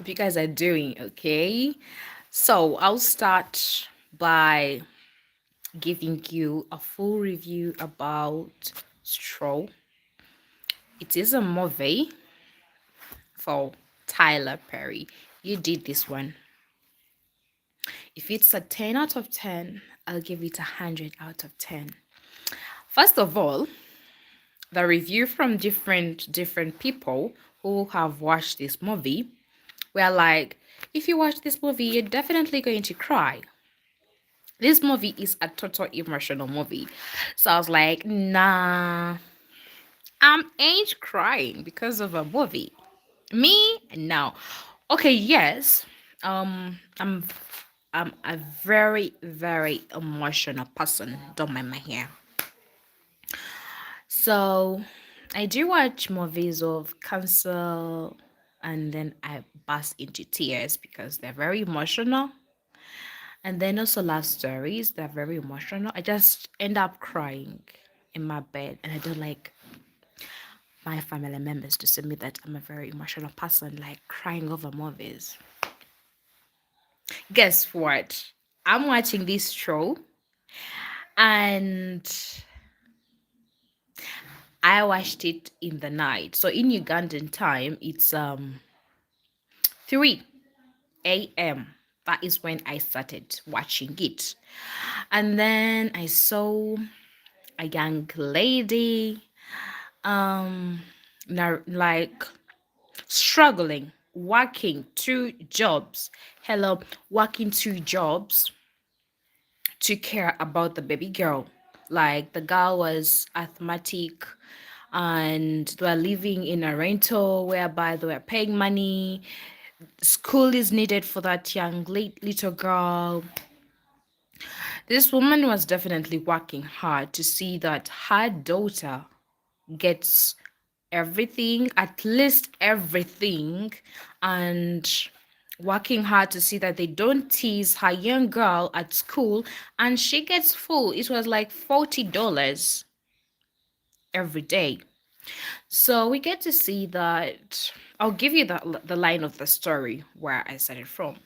Hope you guys are doing okay. So, I'll start by giving you a full review about Straw. It is a movie for Tyler Perry. You did this one. If it's a 10 out of 10, I'll give it a 100 out of 10. First of all, the review from different people who have watched this movie were like, if you watch this movie, you're definitely going to cry. This movie is a total emotional movie. So I was like, nah, ain't crying because of a movie. Me? No. Okay, yes. I'm a very, very emotional person. Don't mind my hair. So I do watch movies of cancer and then I burst into tears because they're very emotional. And then also love stories, they're very emotional. I just end up crying in my bed and I don't like my family members to see me that I'm a very emotional person, like crying over movies. Guess what? I'm watching this show and I watched it in the night. So in Ugandan time, it's 3 a.m. That is when I started watching it. And then I saw a young lady now like struggling working 2 jobs, hello, working 2 jobs to care about the baby girl. Like the girl was asthmatic and they were living in a rental whereby they were paying money. School is needed for that young little girl. This woman was definitely working hard to see that her daughter gets everything, at least everything, and working hard to see that they don't tease her young girl at school and she gets full. It was like $40 every day. So we get to see that. I'll give you the line of the story where I started from.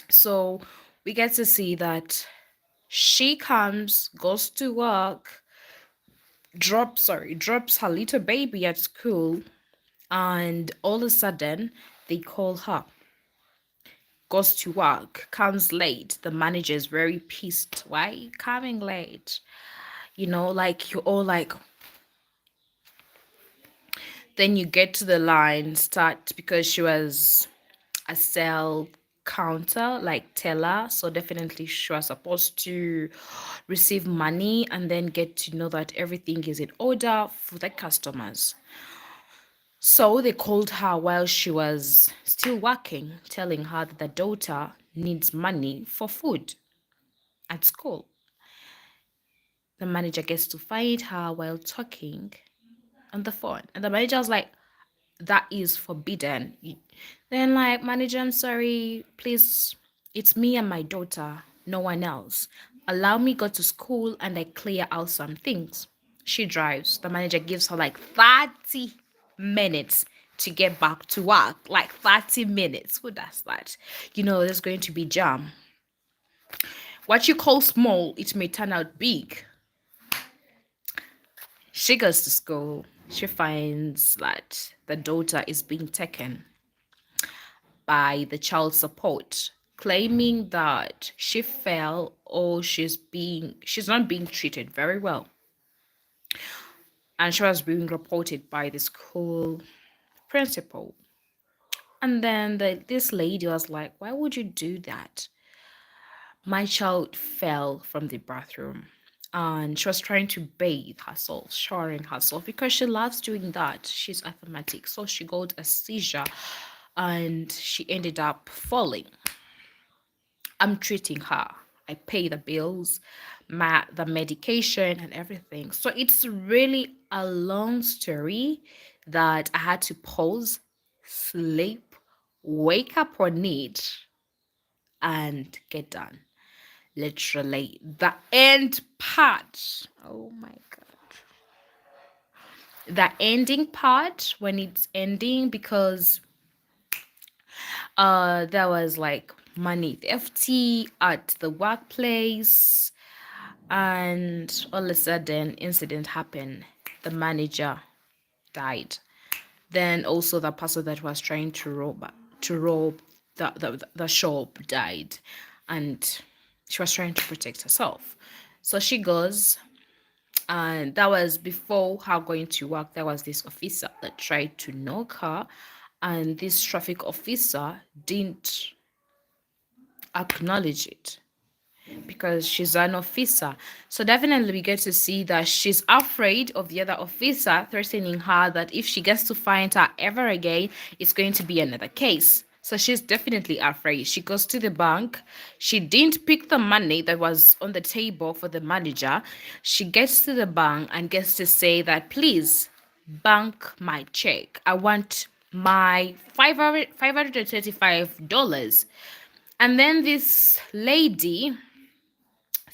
So we get to see that she comes, goes to work, drops her little baby at school, and all of a sudden they call her, goes to work, comes late. The manager is very pissed. Why are you coming late? Like you're all like, then you get to the line, start because she was a cell counter, like teller. So definitely she was supposed to receive money and then get to know that everything is in order for the customers. So they called her while she was still working, telling her that the daughter needs money for food at school. The manager gets to find her while talking on the phone. And the manager was like, that is forbidden. Then, like, manager, I'm sorry, please, it's me and my daughter, no one else. Allow me go to school and I clear out some things. She drives. The manager gives her like 30 minutes to get back to work. Like 30 minutes. Who does that? There's going to be jam. What you call small, it may turn out big. She goes to school. She finds that the daughter is being taken by the child support, claiming that she fell or she's not being treated very well. And she was being reported by the school principal. And then this lady was like, why would you do that? My child fell from the bathroom and she was trying to bathe herself, showering herself because she loves doing that. She's asthmatic. So she got a seizure and she ended up falling. I'm treating her. I pay the bills, the medication and everything. So it's really a long story that I had to pause, sleep, wake up on it, and get done. Literally, the end part. Oh my god. The ending part when it's ending, because There was like money theft at the workplace, and all of a sudden incident happened. The manager died. Then also the person that was trying to rob the shop died, and she was trying to protect herself. So she goes, and that was before her going to work. There was this officer that tried to knock her, and this traffic officer didn't acknowledge it because she's an officer. So definitely we get to see that she's afraid of the other officer threatening her that if she gets to find her ever again, it's going to be another case. So she's definitely afraid. She goes to the bank. She didn't pick the money that was on the table for the manager. She gets to the bank and gets to say that, please, bank my check. I want my $535. And then this lady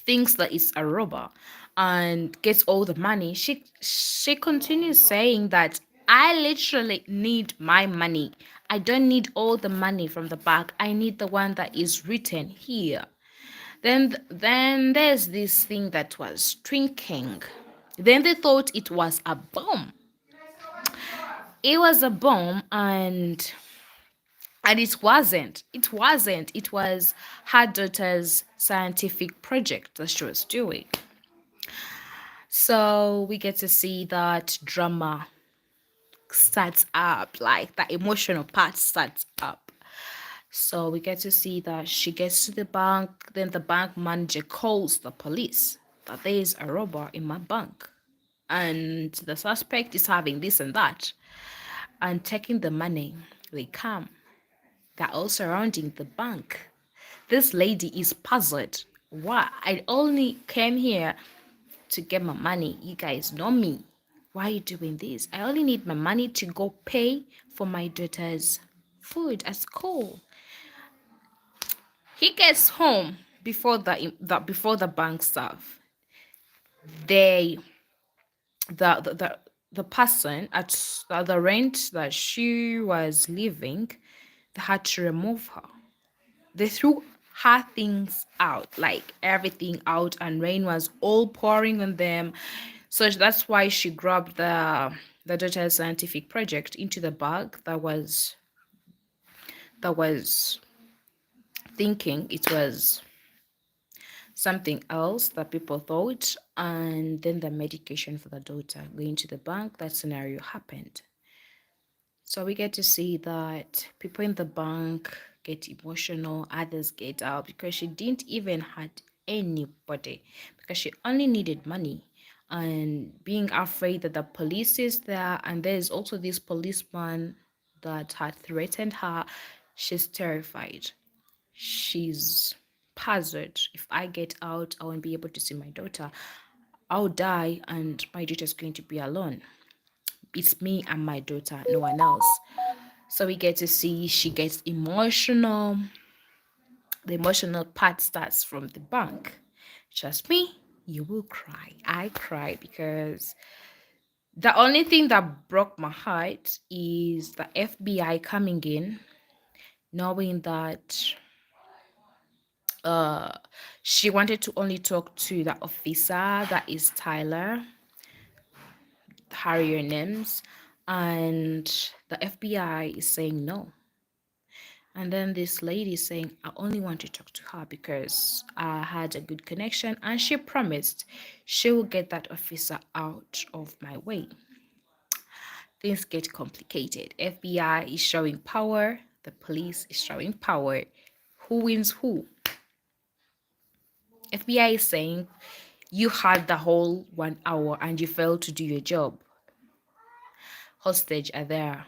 thinks that it's a robber and gets all the money. She continues saying that I literally need my money. I don't need all the money from the bank. I need the one that is written here. Then there's this thing that was twinkling. Then they thought it was a bomb. It was a bomb, and it wasn't. It was her daughter's scientific project that she was doing. So we get to see that drama starts up, like that emotional part starts up. So we get to see that she gets to the bank, then the bank manager calls the police that there is a robber in my bank. And the suspect is having this and that and taking the money. They come. They're all surrounding the bank. This lady is puzzled. Why? I only came here to get my money. You guys know me. Why are you doing this? I only need my money to go pay for my daughter's food at school. He gets home before the bank staff. They the person at the rent that she was living, they had to remove her. They threw her things out, like everything out, and rain was all pouring on them. So that's why she grabbed the daughter's scientific project into the bag that was thinking it was something else that people thought, and then the medication for the daughter going to the bank. That scenario happened. So we get to see that people in the bank get emotional, others get out because she didn't even had anybody, because she only needed money, and being afraid that the police is there, and there's also this policeman that had threatened her. She's terrified. She's puzzled. If I get out, I won't be able to see my daughter. I'll die, and my daughter's going to be alone. It's me and my daughter, no one else. So we get to see she gets emotional. The emotional part starts from the bank. Trust me, you will cry. I cry because the only thing that broke my heart is the FBI coming in, knowing that uh she wanted to only talk to the officer that is Tyler, Harrier names, and the FBI is saying no. And then this lady is saying, I only want to talk to her because I had a good connection, and she promised she will get that officer out of my way. Things get complicated. FBI is showing power, the police is showing power. Who wins who? FBI is saying, you had the whole 1 hour and you failed to do your job. Hostage are there.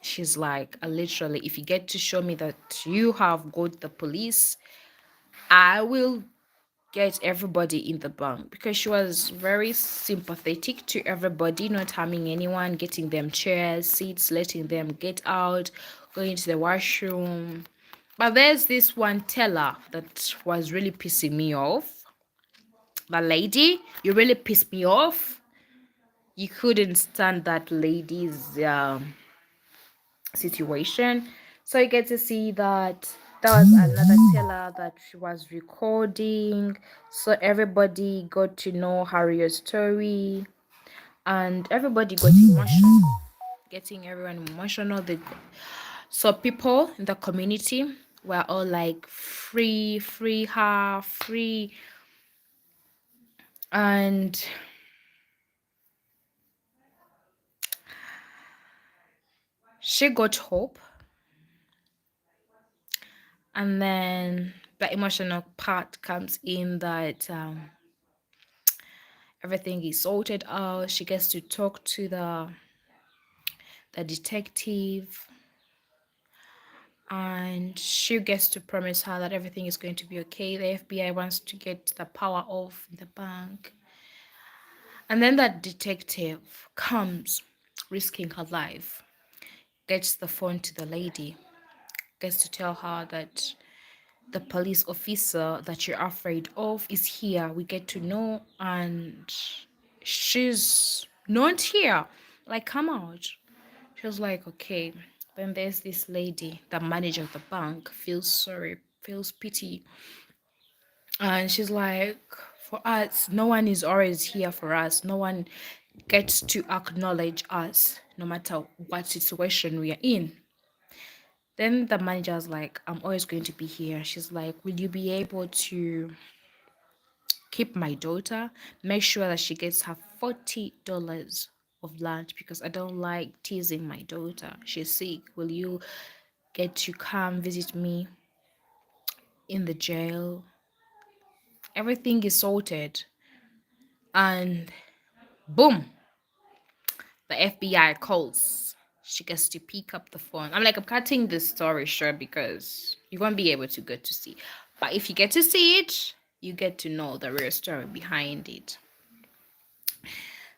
She's like, literally, if you get to show me that you have got the police, I will get everybody in the bank, because she was very sympathetic to everybody, not harming anyone, getting them chairs, seats, letting them get out, going to the washroom. But there's this one teller that was really pissing me off. The lady, you really pissed me off. You couldn't stand that lady's situation. So you get to see that that was another teller that she was recording. So everybody got to know her real story, and everybody got emotional, getting everyone emotional. So people in the community were all like, free, free her, free. And she got hope. And then the emotional part comes in that everything is sorted out. She gets to talk to the detective, and she gets to promise her that everything is going to be okay. The FBI wants to get the power off the bank. And then that detective comes, risking her life, gets the phone to the lady, gets to tell her that the police officer that you're afraid of is here. We get to know, and she's not here. Like, come out. She was like, okay. Then there's this lady, the manager of the bank, feels sorry, feels pity. And she's like, for us, no one is always here for us. No one gets to acknowledge us, no matter what situation we are in. Then the manager's like, I'm always going to be here. She's like, will you be able to keep my daughter? Make sure that she gets her $40 of lunch, because I don't like teasing my daughter. She's sick. Will you get to come visit me in the jail? Everything is sorted. And boom, the FBI calls. She gets to pick up the phone. I'm cutting this story short because you won't be able to get to see. But if you get to see it, you get to know the real story behind it.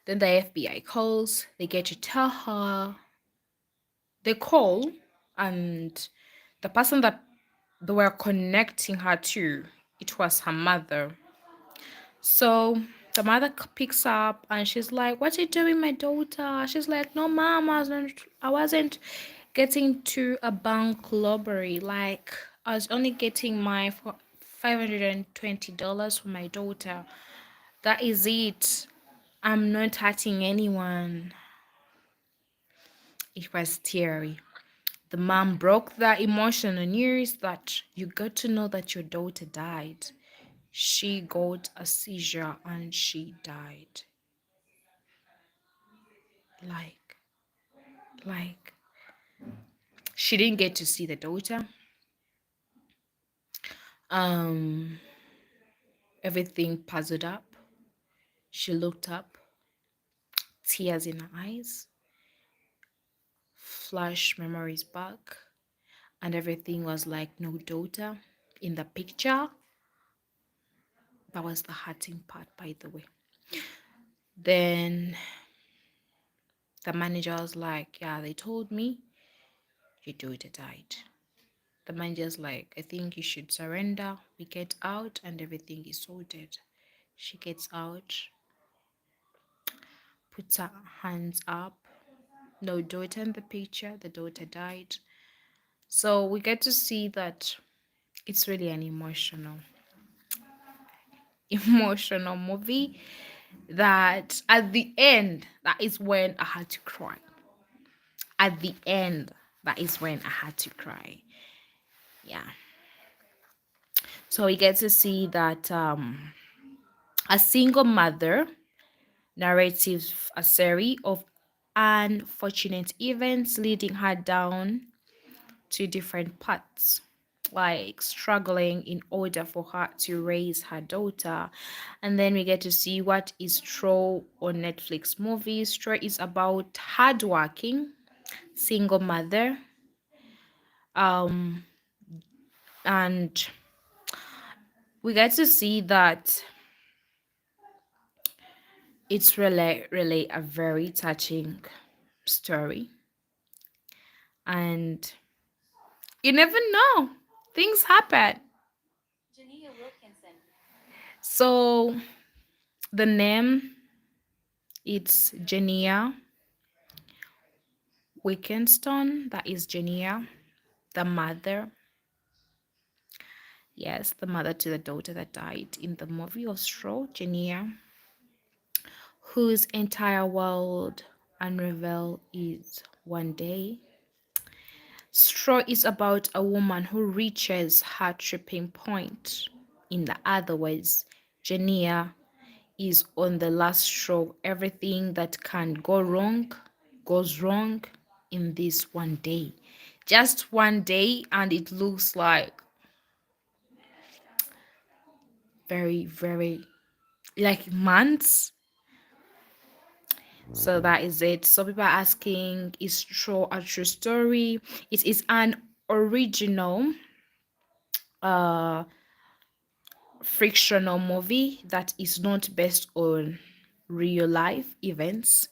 Then the FBI calls. They get to tell her. They call, and the person that they were connecting her to, it was her mother. So the mother picks up and she's like, "What are you doing, my daughter?" She's like, "No, mom, I wasn't getting to a bank robbery. Like, I was only getting my $520 for my daughter. That is it. I'm not hurting anyone." It was teary. The mom broke the emotional news that you got to know that your daughter died. She got a seizure and she died. Like, like, she didn't get to see the daughter. Um, Everything puzzled up. She looked up, tears in her eyes, flash memories back, and everything was like no daughter in the picture. That was the hurting part, by the way. Then the manager was like, "Yeah, they told me your daughter died." The manager's like, "I think you should surrender. We get out and everything is sorted." She gets out, puts her hands up. No daughter in the picture. The daughter died. So we get to see that it's really an emotional movie, that at the end, that is when I had to cry. At the end, that is when I had to cry. Yeah. So we get to see that a single mother narrates a series of unfortunate events leading her down to different paths, like struggling in order for her to raise her daughter. And then we get to see what is Stro on Netflix movie. Stro is about hardworking single mother, um and we get to see that it's really a very touching story. And you never know, things happen. So the name, it's Jania Wickenston. That is Jania. the mother, yes, the mother to the daughter that died in the movie of Straw, Jania, whose entire world unravel is one day. Straw is about a woman who reaches her tripping point. In the other words, Jania is on the last straw. Everything that can go wrong goes wrong in this one day. Just one day, and it looks like very, very like months. So that is it. So people are asking, is Straw a true story? It is an original uh fictional movie that is not based on real life events.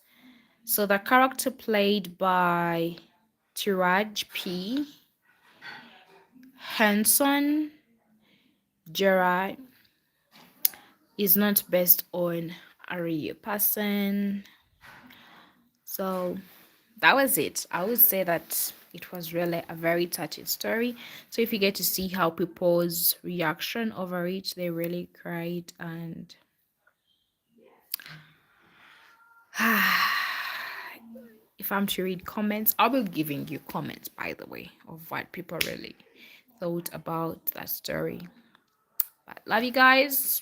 So the character played by Tiraj P. Henson Gerard is not based on a real person. So that was it. I would say that it was really a very touching story. So if you get to see how people's reaction over it, they really cried. And if I'm to read comments, I'll be giving you comments, by the way, of what people really thought about that story. But love you guys.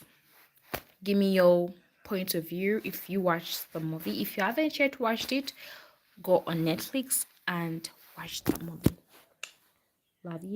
Give me your point of view if you watched the movie. If you haven't yet watched it, go on Netflix and watch the movie. Love you.